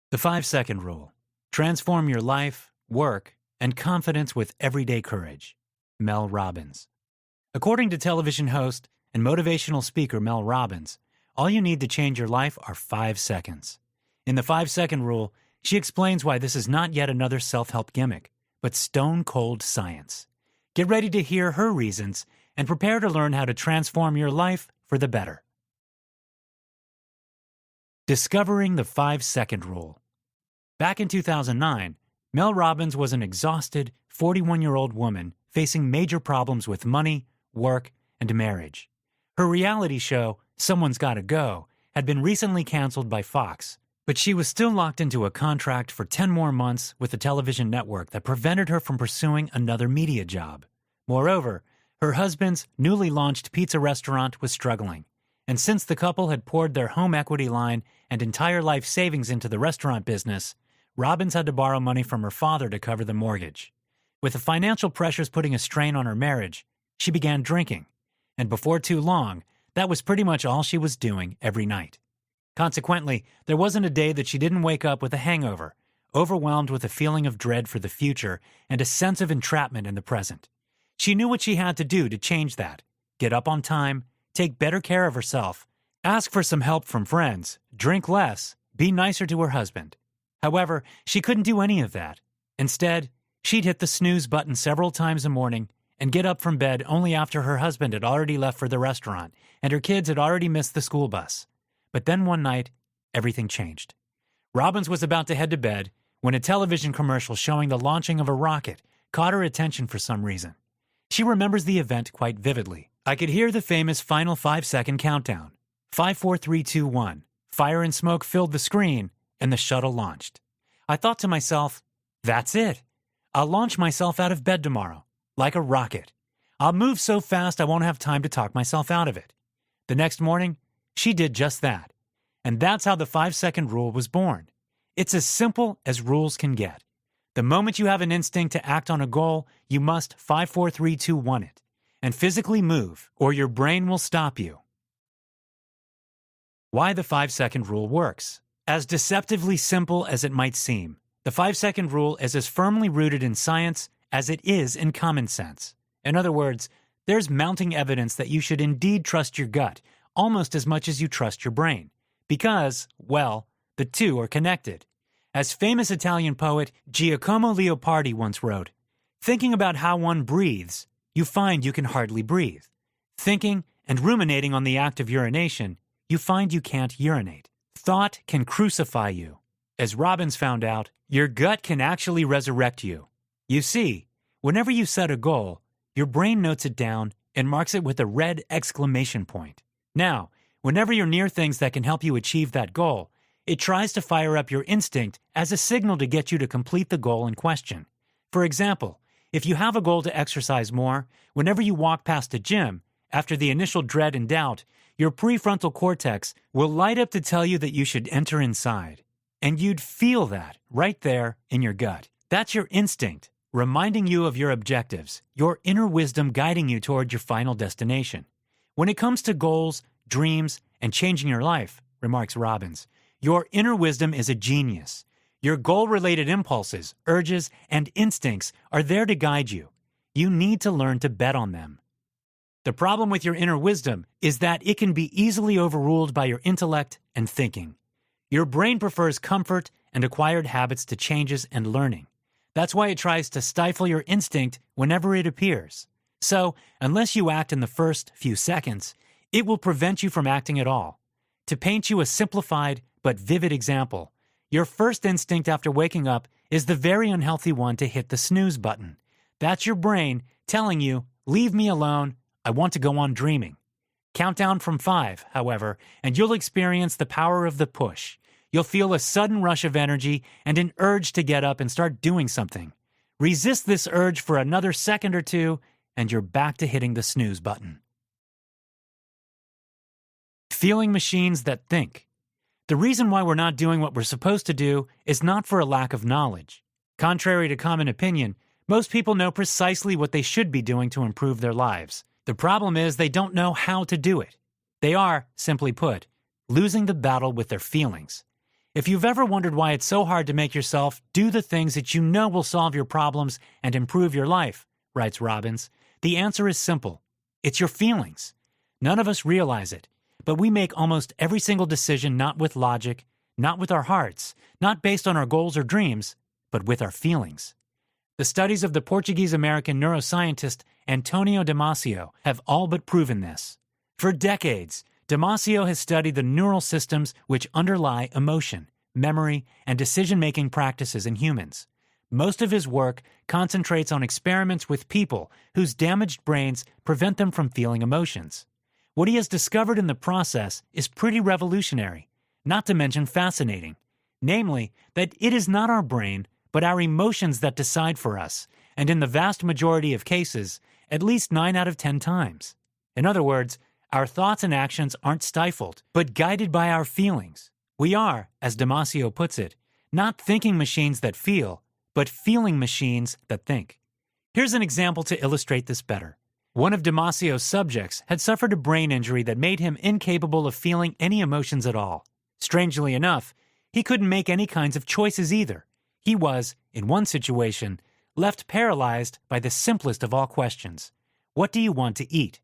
The 5-second rule. Transform your life, work, and confidence with everyday courage. Mel Robbins. According to television host and motivational speaker Mel Robbins, all you need to change your life are 5 seconds. In the 5-second rule, she explains why this is not yet another self-help gimmick, but stone-cold science. Get ready to hear her reasons and prepare to learn how to transform your life for the better. Discovering the 5-second rule. Back in 2009, Mel Robbins was an exhausted 41-year-old woman facing major problems with money, work, and marriage. Her reality show, Someone's Gotta Go, had been recently canceled by Fox, but she was still locked into a contract for 10 more months with the television network that prevented her from pursuing another media job. Moreover, her husband's newly launched pizza restaurant was struggling, and since the couple had poured their home equity line and entire life savings into the restaurant business, Robbins had to borrow money from her father to cover the mortgage. With the financial pressures putting a strain on her marriage, she began drinking, and before too long, that was pretty much all she was doing every night. Consequently, there wasn't a day that she didn't wake up with a hangover, overwhelmed with a feeling of dread for the future and a sense of entrapment in the present. She knew what she had to do to change that: get up on time, take better care of herself, ask for some help from friends, drink less, be nicer to her husband. However, she couldn't do any of that. Instead, she'd hit the snooze button several times a morning and get up from bed only after her husband had already left for the restaurant and her kids had already missed the school bus. But then one night, everything changed. Robbins was about to head to bed when a television commercial showing the launching of a rocket caught her attention for some reason. She remembers the event quite vividly. I could hear the famous final 5-second countdown. 5, 4, 3, 2, 1. Fire and smoke filled the screen, and the shuttle launched. I thought to myself, that's it. I'll launch myself out of bed tomorrow, like a rocket. I'll move so fast I won't have time to talk myself out of it. The next morning, she did just that. And that's how the 5-second rule was born. It's as simple as rules can get. The moment you have an instinct to act on a goal, you must 5, 4, 3, 2, 1 it, and physically move, or your brain will stop you. Why the 5-second rule works. As deceptively simple as it might seem, the 5-second rule is as firmly rooted in science as it is in common sense. In other words, there's mounting evidence that you should indeed trust your gut almost as much as you trust your brain, because, well, the two are connected. As famous Italian poet Giacomo Leopardi once wrote, "Thinking about how one breathes, you find you can hardly breathe. Thinking and ruminating on the act of urination, you find you can't urinate. Thought can crucify you." As Robbins found out, your gut can actually resurrect you. You see, whenever you set a goal, your brain notes it down and marks it with a red exclamation point. Now, whenever you're near things that can help you achieve that goal, it tries to fire up your instinct as a signal to get you to complete the goal in question. For example, if you have a goal to exercise more, whenever you walk past a gym, after the initial dread and doubt, your prefrontal cortex will light up to tell you that you should enter inside. And you'd feel that right there in your gut. That's your instinct, reminding you of your objectives, your inner wisdom guiding you toward your final destination. When it comes to goals, dreams, and changing your life, remarks Robbins, your inner wisdom is a genius. Your goal-related impulses, urges, and instincts are there to guide you. You need to learn to bet on them. The problem with your inner wisdom is that it can be easily overruled by your intellect and thinking. Your brain prefers comfort and acquired habits to changes and learning. That's why it tries to stifle your instinct whenever it appears. So, unless you act in the first few seconds, it will prevent you from acting at all. To paint you a simplified but vivid example, your first instinct after waking up is the very unhealthy one to hit the snooze button. That's your brain telling you, "Leave me alone, I want to go on dreaming." Count down from 5, however, and you'll experience the power of the push. You'll feel a sudden rush of energy and an urge to get up and start doing something. Resist this urge for another second or two, and you're back to hitting the snooze button. Feeling machines that think. The reason why we're not doing what we're supposed to do is not for a lack of knowledge. Contrary to common opinion, most people know precisely what they should be doing to improve their lives. The problem is they don't know how to do it. They are, simply put, losing the battle with their feelings. If you've ever wondered why it's so hard to make yourself do the things that you know will solve your problems and improve your life, writes Robbins, the answer is simple. It's your feelings. None of us realize it, but we make almost every single decision not with logic, not with our hearts, not based on our goals or dreams, but with our feelings. The studies of the Portuguese-American neuroscientist Antonio Damasio have all but proven this. For decades, Damasio has studied the neural systems which underlie emotion, memory, and decision-making practices in humans. Most of his work concentrates on experiments with people whose damaged brains prevent them from feeling emotions. What he has discovered in the process is pretty revolutionary, not to mention fascinating. Namely, that it is not our brain, but our emotions that decide for us, and in the vast majority of cases, at least 9 out of 10 times. In other words, our thoughts and actions aren't stifled, but guided by our feelings. We are, as Damasio puts it, not thinking machines that feel, but feeling machines that think. Here's an example to illustrate this better. One of Damasio's subjects had suffered a brain injury that made him incapable of feeling any emotions at all. Strangely enough, he couldn't make any kinds of choices either. He was, in one situation, left paralyzed by the simplest of all questions. What do you want to eat?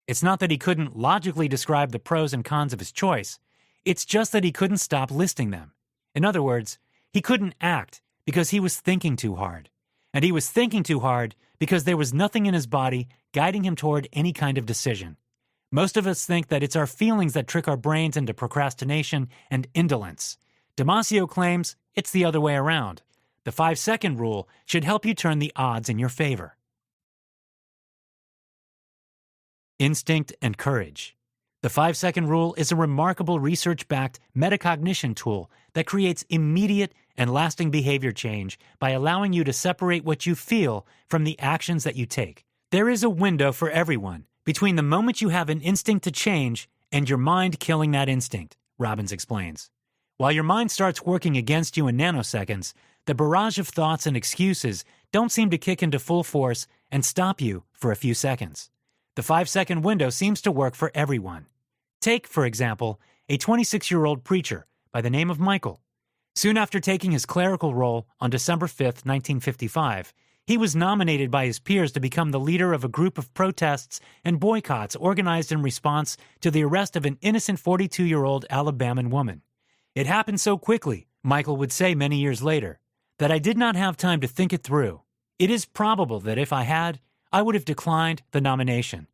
It's not that he couldn't logically describe the pros and cons of his choice. It's just that he couldn't stop listing them. In other words, he couldn't act because he was thinking too hard. And he was thinking too hard because there was nothing in his body guiding him toward any kind of decision. Most of us think that it's our feelings that trick our brains into procrastination and indolence. Damasio claims it's the other way around. The 5-second rule should help you turn the odds in your favor. Instinct and courage. The 5-second rule is a remarkable research-backed metacognition tool that creates immediate and lasting behavior change by allowing you to separate what you feel from the actions that you take. There is a window for everyone between the moment you have an instinct to change and your mind killing that instinct, Robbins explains. While your mind starts working against you in nanoseconds, the barrage of thoughts and excuses don't seem to kick into full force and stop you for a few seconds. The 5-second window seems to work for everyone. Take, for example, a 26-year-old preacher by the name of Michael. Soon after taking his clerical role on December 5, 1955, he was nominated by his peers to become the leader of a group of protests and boycotts organized in response to the arrest of an innocent 42-year-old Alabama woman. It happened so quickly, Michael would say many years later, that I did not have time to think it through. It is probable that if I had, I would have declined the nomination.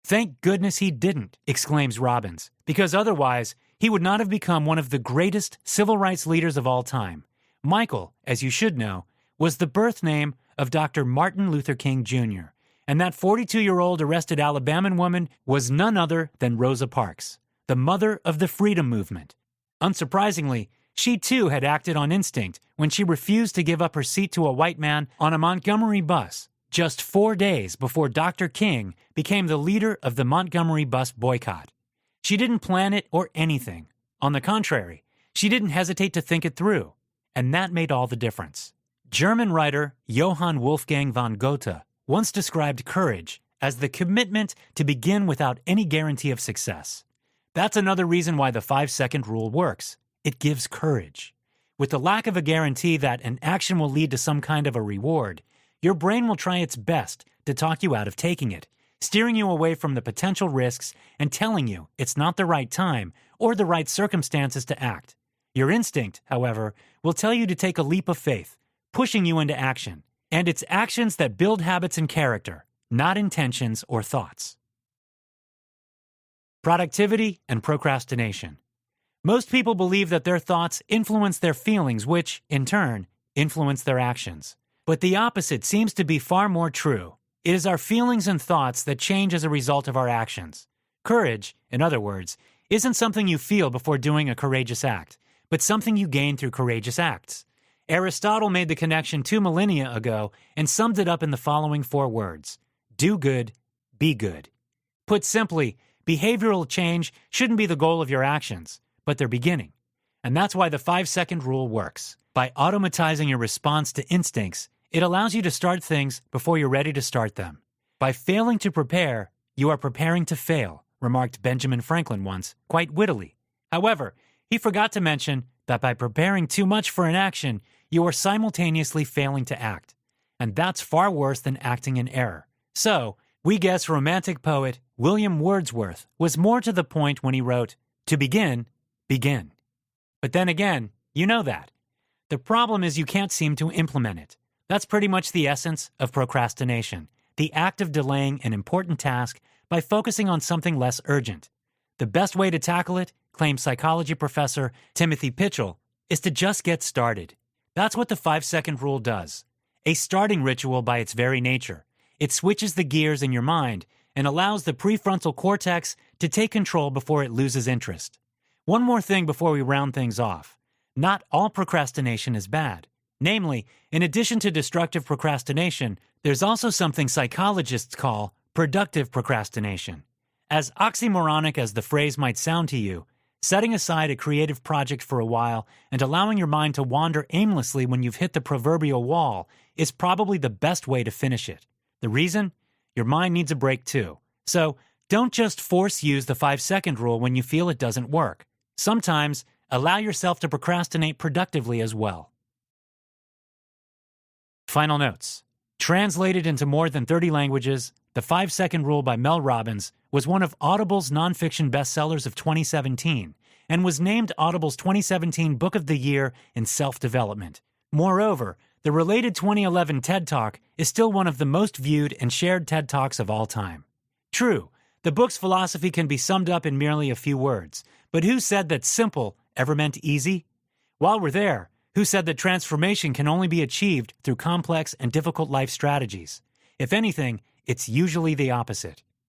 Thank goodness he didn't, exclaims Robbins, because otherwise he would not have become one of the greatest civil rights leaders of all time. Michael, as you should know, was the birth name of Dr. Martin Luther King Jr., and that 42-year-old arrested Alabama woman was none other than Rosa Parks, the mother of the freedom movement. Unsurprisingly, she too had acted on instinct when she refused to give up her seat to a white man on a Montgomery bus, just 4 days before Dr. King became the leader of the Montgomery bus boycott. She didn't plan it or anything. On the contrary, she didn't hesitate to think it through, and that made all the difference. German writer Johann Wolfgang von Goethe once described courage as the commitment to begin without any guarantee of success. That's another reason why the 5-second rule works. It gives courage. With the lack of a guarantee that an action will lead to some kind of a reward, your brain will try its best to talk you out of taking it, steering you away from the potential risks and telling you it's not the right time or the right circumstances to act. Your instinct, however, will tell you to take a leap of faith, pushing you into action. And it's actions that build habits and character, not intentions or thoughts. Productivity and procrastination. Most people believe that their thoughts influence their feelings, which, in turn, influence their actions. But the opposite seems to be far more true. It is our feelings and thoughts that change as a result of our actions. Courage, in other words, isn't something you feel before doing a courageous act, but something you gain through courageous acts. Aristotle made the connection 2 millennia ago and summed it up in the following 4 words: do good, be good. Put simply, behavioral change shouldn't be the goal of your actions, but their beginning. And that's why the 5-second rule works. By automatizing your response to instincts, it allows you to start things before you're ready to start them. By failing to prepare, you are preparing to fail, remarked Benjamin Franklin once, quite wittily. However, he forgot to mention that by preparing too much for an action, you are simultaneously failing to act. And that's far worse than acting in error. So, we guess Romantic poet William Wordsworth was more to the point when he wrote, "To begin, begin." But then again, you know that. The problem is you can't seem to implement it. That's pretty much the essence of procrastination, the act of delaying an important task by focusing on something less urgent. The best way to tackle it, claims psychology professor Timothy Pitchell, is to just get started. That's what the 5-second rule does. A starting ritual by its very nature. It switches the gears in your mind and allows the prefrontal cortex to take control before it loses interest. One more thing before we round things off. Not all procrastination is bad. Namely, in addition to destructive procrastination, there's also something psychologists call productive procrastination. As oxymoronic as the phrase might sound to you, setting aside a creative project for a while and allowing your mind to wander aimlessly when you've hit the proverbial wall is probably the best way to finish it. The reason? Your mind needs a break too. So, don't just force use the 5-second rule when you feel it doesn't work. Sometimes, allow yourself to procrastinate productively as well. Final notes. Translated into more than 30 languages, The 5-Second Rule by Mel Robbins was one of Audible's nonfiction bestsellers of 2017 and was named Audible's 2017 Book of the Year in Self-Development. Moreover, the related 2011 TED Talk is still one of the most viewed and shared TED Talks of all time. True, the book's philosophy can be summed up in merely a few words, but who said that simple ever meant easy? While we're there, who said that transformation can only be achieved through complex and difficult life strategies? If anything, it's usually the opposite.